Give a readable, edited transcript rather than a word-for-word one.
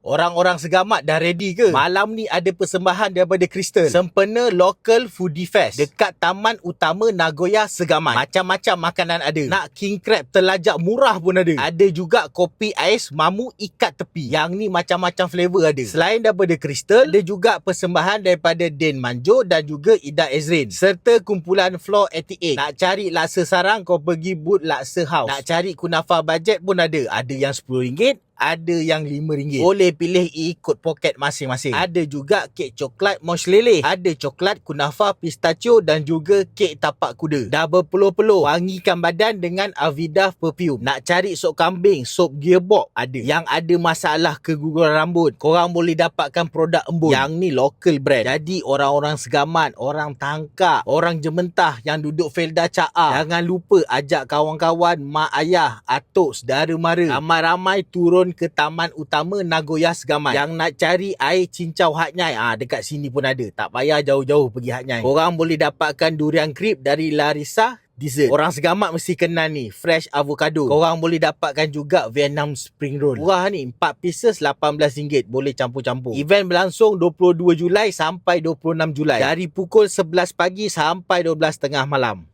Orang-orang segamat dah ready ke? Malam ni ada persembahan daripada Kristen. Sempena Local Foodie Fest dekat Taman Utama Nagoya Segamat. Macam-macam makanan ada. Nak king crab terlajak murah pun ada. Ada juga kopi ais mamu ikat tepi. Yang ni macam-macam flavor ada. Selain daripada Crystal, ada juga persembahan daripada Den Manjo dan juga Ida Ezrin. Serta kumpulan Floor 88. Nak cari laksa sarang, kau pergi booth Laksa House. Nak cari kunafa bajet pun ada. Ada yang RM10, ada yang RM5. Boleh pilih ikut poket masing-masing. Ada juga kek coklat mosh leleh. Ada coklat kunafa pistachio dan juga kek tapak kuda. Dah berpeluh-peluh. Wangikan badan dengan Avida perfume. Nak cari sop kambing, sop gearbox ada. Yang ada masalah keguguran rambut, korang boleh dapatkan produk embun. Yang ni local brand. Jadi orang-orang segamat, orang tangkak, orang jementah yang duduk Felda Ca'a, jangan lupa ajak kawan-kawan, mak ayah, atuk, saudara mara. Ramai-ramai turun ke Taman Utama Nagoya Segamat. Yang nak cari air cincau Hatnyai, dekat sini pun ada. Tak payah jauh-jauh pergi Hatnyai. Korang boleh dapatkan durian krip dari Larissa Dessert. Orang segamat mesti kenal ni, fresh avocado. Korang boleh dapatkan juga Vietnam spring roll. Murah ni, 4 pieces RM18. Boleh campur-campur. Event berlangsung 22 Julai sampai 26 Julai. Dari pukul 11 pagi sampai 12 tengah malam.